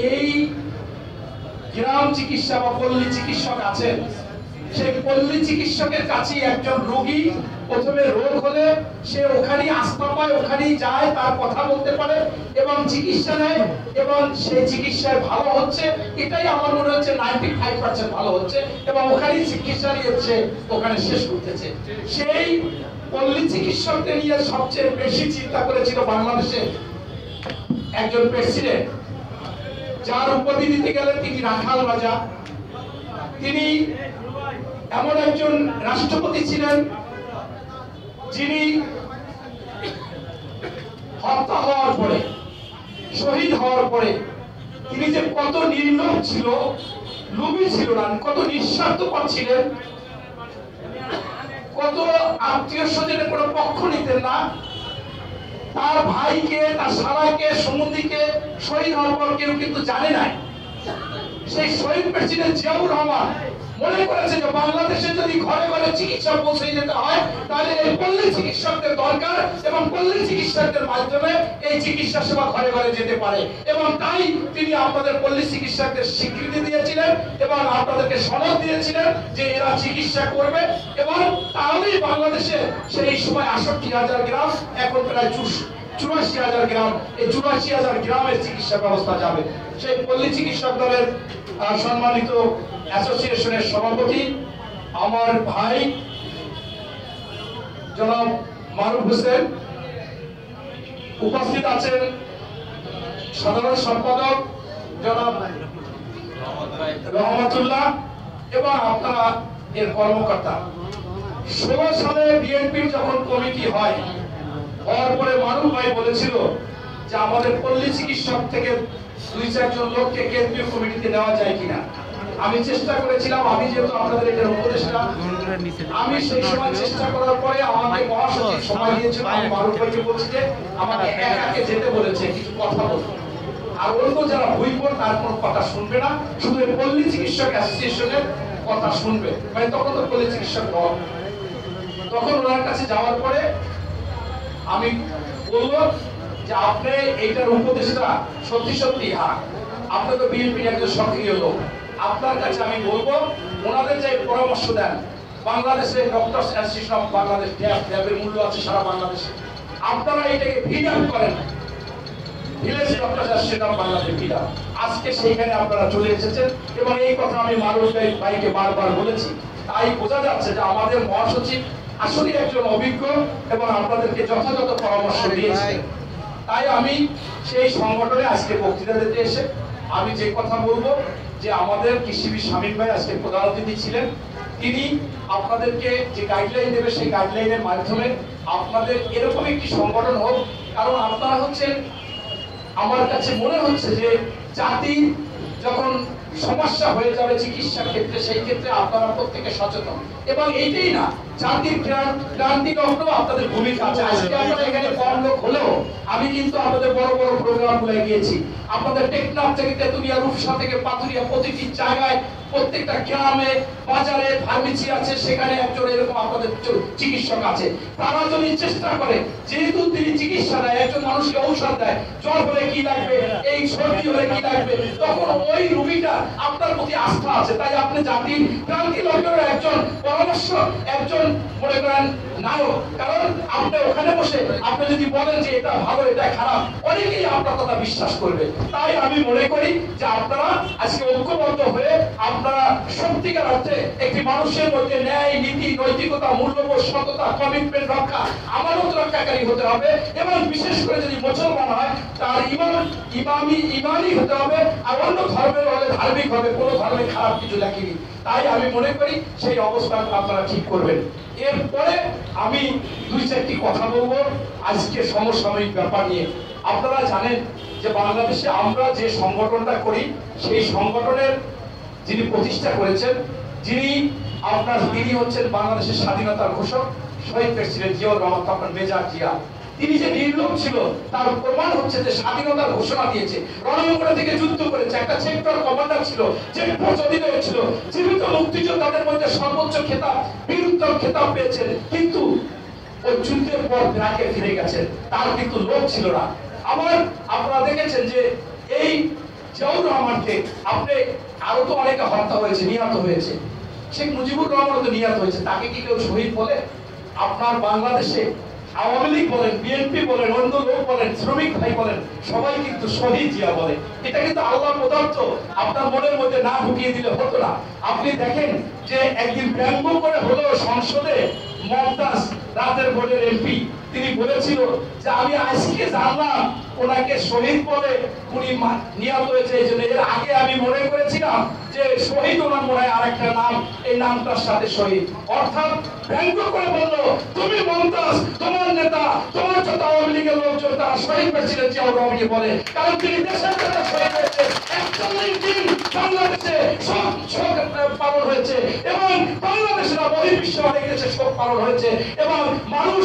এই গ্রাম চিকিৎসা বা পল্লী চিকিৎসক আছেন, সেই পল্লী চিকিৎসকের কাছে একজন রোগী প্রথমে রোগ হলে সে ওখানেই আস্থা পায়, ওখানেই যায়, তার কথা বলতে পারে এবং চিকিৎসা নেয় এবং সেই চিকিৎসায় ভালো হচ্ছে। এটাই আমার মনে হচ্ছে 95% ভালো হচ্ছে এবং ওখানেই চিকিৎসা নিয়েছে, ওখানে শেষ করতেছে। সেই পল্লী চিকিৎসকদের নিয়ে সবচেয়ে বেশি চিন্তা করেছিল বাংলাদেশে একজন প্রেসিডেন্ট, যার উপাধি দিতে গেলে তিনি রাখাল রাজা। তিনি এমন একজন রাষ্ট্রপতি ছিলেন যিনি হত্যা হওয়ার পরে, শহীদ হওয়ার পরে তিনি যে কত নির্লোভ ছিল, লোভী ছিল না, কত নিঃস্বার্থপর ছিলেন, কত আত্মীয় স্বজনের কোনো পক্ষ নিতেন না। তার ভাইকে, তার শালাকে, সম্বন্ধীকে শহীদ হওয়ার পর কেউ কিন্তু জানে নাই। সেই শহীদ প্রেসিডেন্ট জিয়াউর রহমান মনে করেছে যে বাংলাদেশে যদি ঘরে ঘরে চিকিৎসা পৌঁছে যেতে হয় তাহলে এই পল্লী চিকিৎসকদের দরকার এবং পল্লী চিকিৎসকদের মাধ্যমে এই চিকিৎসা সেবা ঘরে ঘরে যেতে পারে। এবং তাই তিনি আপনাদের পল্লী চিকিৎসকদের স্বীকৃতি দিয়েছিলেন এবং আপনাদেরকে সনদ দিয়েছিলেন যে এরা চিকিৎসা করবে এবং তাহলেই বাংলাদেশে সেই সময় ৬৮,০০০ গ্রাম, এখন প্রায় ৮৪,০০০ গ্রাম, এই ৮৪,০০০ গ্রামের চিকিৎসা ব্যবস্থা যাবে। সেই পল্লী চিকিৎসক দলের সম্মানিত অ্যাসোসিয়েশনের সভাপতি আমার ভাই জনাব মারুফ হোসেন, উপস্থিত আছেন সাধারণ সম্পাদক জনাব রহমতুল্লাহ এবং আপনারা এর কর্মকর্তা। ১৬ সালে বিএনপির যখন কমিটি হয়, হওয়ার পরে মারুফ ভাই বলেছিল যে আমাদের পল্লী চিকিৎসক থেকে ২-৪ জন লোককে কেন্দ্রীয় কমিটিতে নেওয়া যায় কিনা। আমি চেষ্টা করেছিলাম, আমি যেহেতু আপনাদের এটার উপদেষ্টা, আমি সেই সময় চেষ্টা করার পরে আমাকে মহাসচিব সময় দিয়েছিল। আমি মারুফ ভাইকে বলছি যে আমাকে একাকে যেতে বলেছে, কিছু কথা বলতে, আর অন্য যারা বইপর তার কোনো কথা শুনবে না, শুধু পল্লী চিকিৎসক অ্যাসোসিয়েশনের কথা শুনবে। মানে তখন তো পল্লী চিকিৎসক দল, তখন ওনার কাছে যাওয়ার পরে আমি বলবো যে আপনি এইটার উপদেষ্টা সত্যি সত্যি, হ্যাঁ আপনি তো বিএনপির একজন সক্রিয় লোক, আপনার কাছে আমি বলবো ওনাদের যে পরামর্শ দেন, বাংলাদেশে ডক্টরস অ্যাসোসিয়েশন অফ বাংলাদেশ, ড্যাবের মূল্য আছে সারা বাংলাদেশে, আপনারা এটাকে ফিড আপ করেন, village doctors association of Bangladesh feed up. আজকে সেইখানে আপনারা চলে এসেছেন এবং এই কথা আমি মারুফ ভাইকে বারবার বলেছি। তাই বোঝা যাচ্ছে যে আমাদের মহাসচিব আসলে একজন অভিজ্ঞ এবং আপনাদেরকে যথাযথ পরামর্শ দিয়েছেন। তাই আমি সেই সংগঠনে আজকে বক্তৃতা দিতে এসে আমি যে কথা বলবো যে আমাদের কৃষিবিদ শামীম ভাই আজকে প্রধান অতিথি ছিলেন, তিনি আপনাদেরকে যে গাইডলাইন দেবে সেই গাইডলাইনের মাধ্যমে আপনাদের এরকম একটি সংগঠন হোক। কারণ আপনারা হচ্ছেন, আমার কাছে মনে হচ্ছে যে জাতির যখন সমস্যা হয়ে যাবে চিকিৎসার ক্ষেত্রে, সেই ক্ষেত্রে আপনারা প্রত্যেকে সচেতন এবং এইটাই না, জাতির ক্রান্তি লগ্ন আপনাদের ভূমিকা আছে। আজকে আপনারা এখানে কম লোক হলেও আমি কিন্তু আপনাদের বড় বড় প্রোগ্রাম গুলো গিয়েছি, আপনাদের টেকনাফ থেকে তেতুলিয়া, রূপসা থেকে পাথুরিয়া, প্রতিটি জায়গায় প্রত্যেকটা গ্রামে বাজারে ফার্মেসি আছে, সেখানে একজন এরকম আপনাদের চিকিৎসক আছে। তারা যদি চেষ্টা করে, যেহেতু তিনি চিকিৎসা দেয়, একজন মানুষকে ঔষধ দেয়, জ্বর হলে কি লাগবে, এই সর্দি হলে কি লাগবে, তখন ওই রোগীটা আপনার প্রতি আস্থা আছে। তাই আপনি জাতির ক্রান্তি লগ্নের একজন পরামর্শ, একজন মনে করেন নায়ক, কারণ আপনি ওখানে বসে আপনি যদি বলেন যে এটা ভালো এটা খারাপ, অনেকেই আপনার কথা বিশ্বাস করবে। তাই আমি মনে করি যে আপনারা আজকে ঐক্যবদ্ধ হয়ে আপনারা সত্যিকার অর্থে একটি মানুষের মধ্যে ন্যায়, নীতি, নৈতিকতা, মূল্যবোধ, সততা, কমিটমেন্ট রক্ষা, আমানত রক্ষাকারী হতে হবে এবং বিশেষ করে যদি মুসলমান হয় তার ইমানই হতে হবে, আর অন্য ধর্মের হলে ধার্মিক হবে, কোনো ধর্মে খারাপ কিছু লেখেনি। তাই আমি মনে করি সেই অবস্থান আপনারা ঠিক করবেন। এরপরে আমি ২-৪টি কথা বলবো আজকে সমসাময়িক ব্যাপার নিয়ে। আপনারা জানেন যে বাংলাদেশে আমরা যে সংগঠনটা করি, সেই সংগঠনের যিনি প্রতিষ্ঠা করেছেন, তিনি হচ্ছেন বাংলাদেশের স্বাধীনতার ঘোষক শহীদ প্রেসিডেন্ট জিয়াউর রহমান, তখন মেজর জিয়া। তিনি যে নির্লোভ ছিল তার প্রমাণ হচ্ছে যে স্বাধীনতার ঘোষণা দিয়েছে, রণাঙ্গন থেকে যুদ্ধ করেছে, একটা সেক্টর কমান্ডার ছিল, চেকপোস্ট প্রচলিত হয়েছিল, জীবিত মুক্তিযোদ্ধাদের মধ্যে সর্বোচ্চ খেতাব, বীরত্তর খেতাব পেয়েছেন, কিন্তু ওই যুদ্ধের পর ব্র্যাকে ফিরে গেছেন, তার কিন্তু লোভ ছিল না। আপনারা দেখেছেন যে এই জিয়াউর রহমানকে আপনি, আরো তো অনেকে হত্যা হয়েছে, নিহত হয়েছে, শেখ মুজিবুর রহমানও তো নিহত হয়েছে, তাকে কি কেউ শহীদ বলে? আপনার বাংলাদেশে আওয়ামী লীগ বলেন, বিএনপি বলেন, অন্য লোক বলেন, শ্রমিক ভাই বলেন, সবাই কিন্তু শহীদ জিয়া বলে। এটা কিন্তু আল্লাহ পদার্থ, আপনার মনের মধ্যে না ঢুকিয়ে দিলে হতো না। আপনি দেখেন যে একদিন ব্যঙ্গ করে হলো সংসদে মমতাজ রাতের ভোটের এমপি, তিনি বলেছিল যে আমি আজকে জানলাম ওনাকে শহীদ বলে উনি নিহত হয়েছে, এই জন্য। এর আগে আমি মনে করেছিলাম যে শহীদ ওনার মনে হয় আরেকটা নাম, এই নামটার সাথে শহীদ। অর্থাৎ ব্যঙ্গ করে বললো, তুমি মমতাজ, তোমার নেতা, তোমার যত আওয়ামী লীগের লোকজন তারা শহীদ প্রেসিডেন্ট জিয়াউর রহমানকে বলে, কারণ তিনি দেশের জন্য শহীদ হয়েছে। 41 দিন বাংলাদেশে শোক পালন হয়েছে এবং বাংলাদেশের বহির্বিশ্বে অনেক দেশে শোক পালন হয়েছে এবং মানুষ